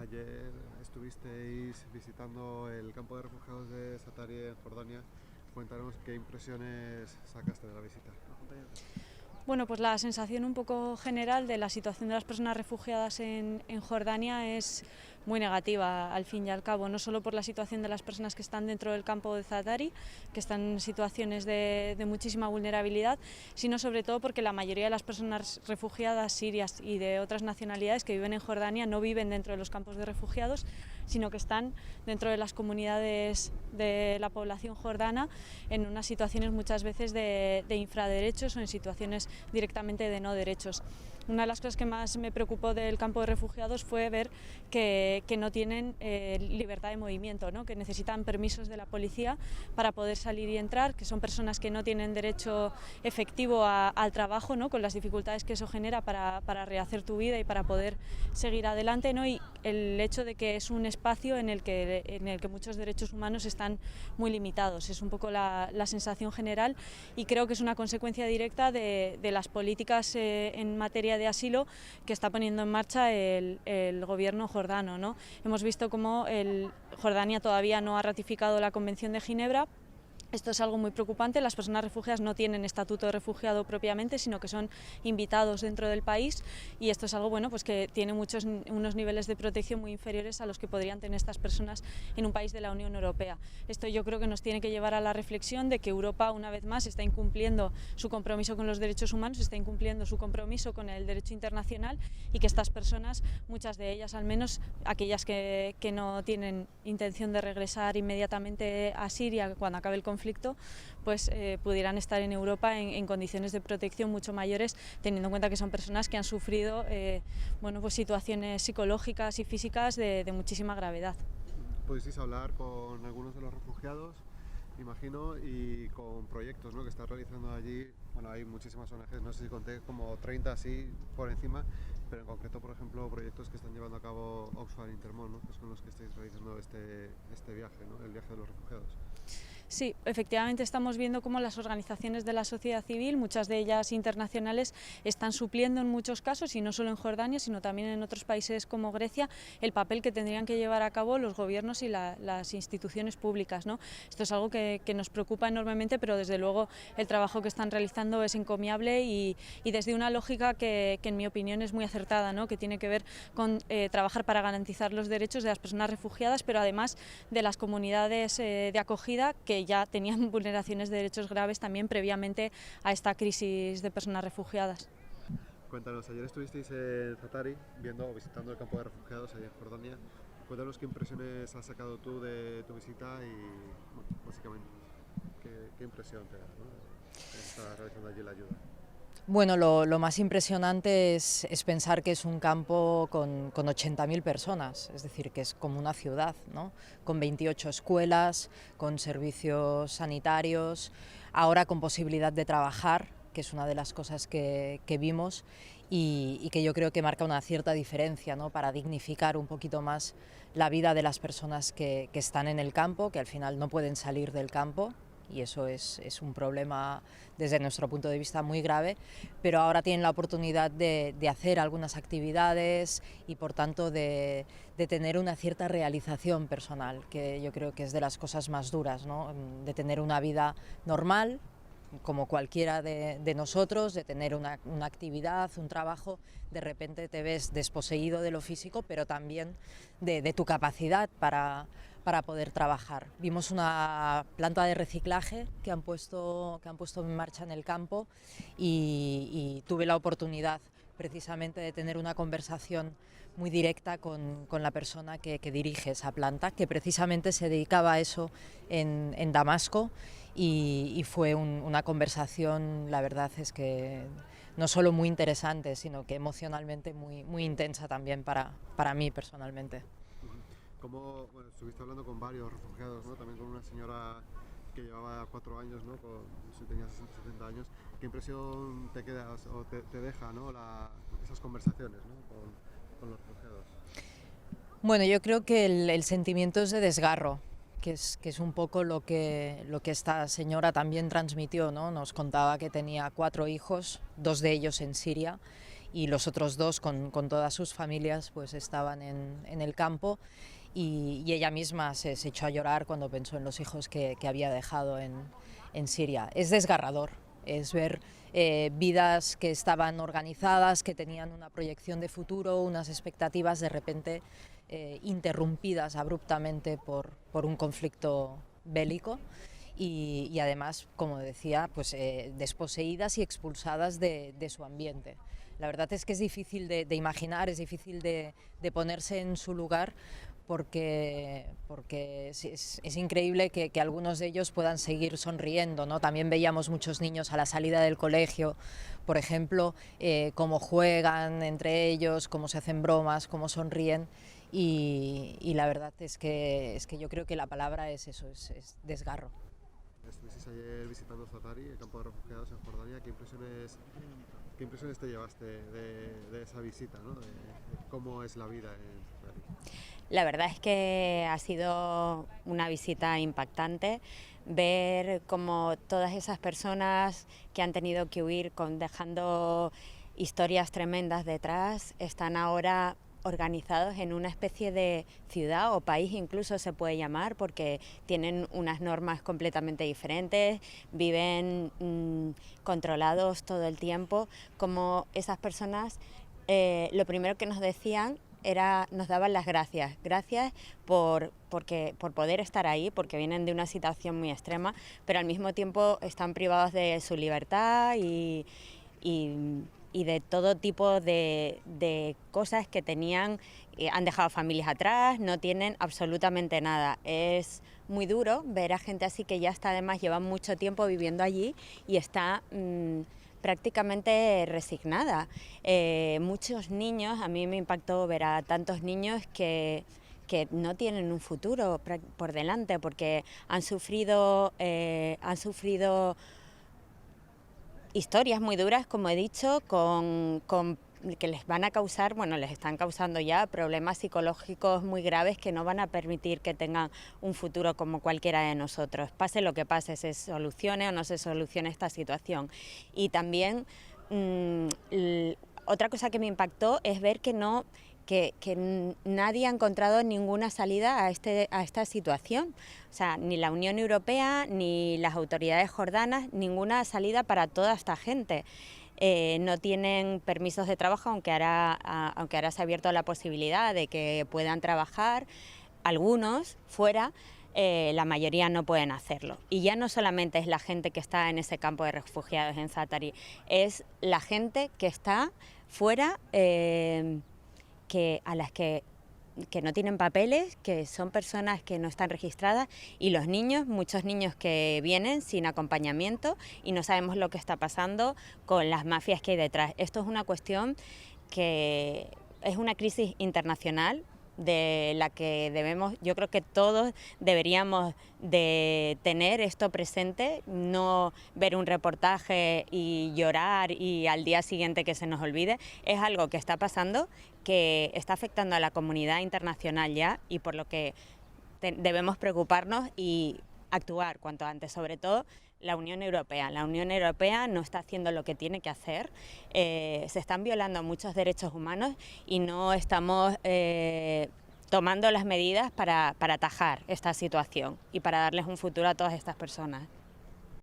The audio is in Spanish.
Ayer estuvisteis visitando el campo de refugiados de Zaatari en Jordania. Cuéntanos qué impresiones sacaste de la visita. Bueno, pues la sensación un poco general de la situación de las personas refugiadas en Jordania es muy negativa, al fin y al cabo, no solo por la situación de las personas que están dentro del campo de Zaatari, que están en situaciones de muchísima vulnerabilidad, sino sobre todo porque la mayoría de las personas refugiadas sirias y de otras nacionalidades que viven en Jordania no viven dentro de los campos de refugiados, sino que están dentro de las comunidades de la población jordana en unas situaciones muchas veces de infraderechos o en situaciones directamente de no derechos. Una de las cosas que más me preocupó del campo de refugiados fue ver que no tienen libertad de movimiento, ¿no? Que necesitan permisos de la policía para poder salir y entrar, que son personas que no tienen derecho efectivo al trabajo, ¿no? Con las dificultades que eso genera para rehacer tu vida y para poder seguir adelante, ¿no? Y el hecho de que es un espacio en el que muchos derechos humanos están muy limitados. Es un poco la sensación general y creo que es una consecuencia directa de las políticas en materia de asilo que está poniendo en marcha el gobierno jordano, ¿no? Hemos visto cómo Jordania todavía no ha ratificado la Convención de Ginebra. Esto es algo muy preocupante. Las personas refugiadas no tienen estatuto de refugiado propiamente, sino que son invitados dentro del país, y esto es algo bueno, pues que tiene unos niveles de protección muy inferiores a los que podrían tener estas personas en un país de la Unión Europea. Esto yo creo que nos tiene que llevar a la reflexión de que Europa, una vez más, está incumpliendo su compromiso con los derechos humanos, está incumpliendo su compromiso con el derecho internacional, y que estas personas, muchas de ellas al menos, aquellas que no tienen intención de regresar inmediatamente a Siria cuando acabe el conflicto, pues pudieran estar en Europa en condiciones de protección mucho mayores, teniendo en cuenta que son personas que han sufrido bueno, pues situaciones psicológicas y físicas de muchísima gravedad. Pudisteis hablar con algunos de los refugiados, imagino, y con proyectos, ¿no?, que están realizando allí. Bueno, hay muchísimas ONGs, no sé si conté como 30 así por encima, pero en concreto, por ejemplo, proyectos que están llevando a cabo Oxfam Intermón, ¿no?, que son los que estáis realizando este viaje, ¿no?, el viaje de los refugiados. Sí, efectivamente estamos viendo cómo las organizaciones de la sociedad civil, muchas de ellas internacionales, están supliendo en muchos casos, y no solo en Jordania, sino también en otros países como Grecia, el papel que tendrían que llevar a cabo los gobiernos y las instituciones públicas, ¿no? Esto es algo que nos preocupa enormemente, pero desde luego el trabajo que están realizando es encomiable y desde una lógica que en mi opinión es muy acertada, ¿no?, que tiene que ver con trabajar para garantizar los derechos de las personas refugiadas, pero además de las comunidades de acogida que ya tenían vulneraciones de derechos graves también previamente a esta crisis de personas refugiadas. Cuéntanos, ayer estuvisteis en Zaatari visitando el campo de refugiados allá en Jordania. Cuéntanos qué impresiones has sacado tú de tu visita y, bueno, básicamente, qué impresión te da, ¿no?, que está realizando allí la ayuda. Bueno, lo más impresionante es pensar que es un campo con 80.000 personas, es decir, que es como una ciudad, ¿no?, con 28 escuelas, con servicios sanitarios, ahora con posibilidad de trabajar, que es una de las cosas que vimos y que yo creo que marca una cierta diferencia, ¿no?, para dignificar un poquito más la vida de las personas que están en el campo, que al final no pueden salir del campo. Y eso es un problema desde nuestro punto de vista muy grave, pero ahora tienen la oportunidad de hacer algunas actividades y por tanto de tener una cierta realización personal, que yo creo que es de las cosas más duras, ¿no?, de tener una vida normal como cualquiera de nosotros, de tener una actividad, un trabajo. De repente te ves desposeído de lo físico, pero también de tu capacidad para poder trabajar. Vimos una planta de reciclaje que han puesto en marcha en el campo y tuve la oportunidad precisamente de tener una conversación muy directa con la persona que dirige esa planta, que precisamente se dedicaba a eso en Damasco, y fue una conversación, la verdad es que no solo muy interesante, sino que emocionalmente muy intensa también para mí personalmente. Como, bueno, estuviste hablando con varios refugiados, ¿no?, también con una señora que llevaba 4 años, ¿no?, si tenía 60 años. ¿Qué impresión te quedas o te deja, ¿no?, esas conversaciones, ¿no?, con los refugiados? Bueno, yo creo que el sentimiento es de desgarro, que es un poco lo que esta señora también transmitió, ¿no? Nos contaba que tenía 4 hijos, 2 de ellos en Siria, y los otros dos con todas sus familias pues estaban en el campo y ella misma se echó a llorar cuando pensó en los hijos que había dejado en Siria. Es desgarrador, es ver vidas que estaban organizadas, que tenían una proyección de futuro, unas expectativas de repente interrumpidas abruptamente por un conflicto bélico y además, como decía, pues, desposeídas y expulsadas de su ambiente. La verdad es que es difícil de imaginar, es difícil de ponerse en su lugar, porque es increíble que algunos de ellos puedan seguir sonriendo, ¿no? También veíamos muchos niños a la salida del colegio, por ejemplo, cómo juegan entre ellos, cómo se hacen bromas, cómo sonríen, y la verdad es que yo creo que la palabra es eso, es desgarro. Estuvisteis ayer visitando Zaatari, el campo de refugiados en Jordania. ¿Qué impresiones te llevaste de esa visita, ¿no? De cómo es la vida en Zaatari? La verdad es que ha sido una visita impactante, ver cómo todas esas personas que han tenido que huir dejando historias tremendas detrás están ahora organizados en una especie de ciudad o país, incluso se puede llamar, porque tienen unas normas completamente diferentes, viven controlados todo el tiempo. Como esas personas, lo primero que nos decían nos daban las gracias por poder estar ahí, porque vienen de una situación muy extrema, pero al mismo tiempo están privados de su libertad y de todo tipo de cosas que tenían. Han dejado familias atrás, no tienen absolutamente nada. Es muy duro ver a gente así que ya está, además lleva mucho tiempo viviendo allí y está prácticamente resignada. Muchos niños, a mí me impactó ver a tantos niños que no tienen un futuro por delante, porque han sufrido historias muy duras, como he dicho, que les van a causar, bueno, les están causando ya problemas psicológicos muy graves que no van a permitir que tengan un futuro como cualquiera de nosotros. Pase lo que pase, se solucione o no se solucione esta situación. Y también otra cosa que me impactó es ver que nadie ha encontrado ninguna salida a esta situación. O sea, ni la Unión Europea ni las autoridades jordanas, ninguna salida para toda esta gente. No tienen permisos de trabajo, aunque ahora se ha abierto la posibilidad de que puedan trabajar algunos fuera. La mayoría no pueden hacerlo. Y ya no solamente es la gente que está en ese campo de refugiados en Zaatari, es la gente que está fuera, a las que no tienen papeles, que son personas que no están registradas, y los niños, muchos niños que vienen sin acompañamiento y no sabemos lo que está pasando con las mafias que hay detrás. Esto es una cuestión que es una crisis internacional de la que yo creo que todos deberíamos de tener esto presente, no ver un reportaje y llorar y al día siguiente que se nos olvide. Es algo que está pasando, que está afectando a la comunidad internacional ya, y por lo que debemos preocuparnos y actuar cuanto antes, sobre todo la Unión Europea. La Unión Europea no está haciendo lo que tiene que hacer, se están violando muchos derechos humanos y no estamos tomando las medidas para atajar esta situación y para darles un futuro a todas estas personas.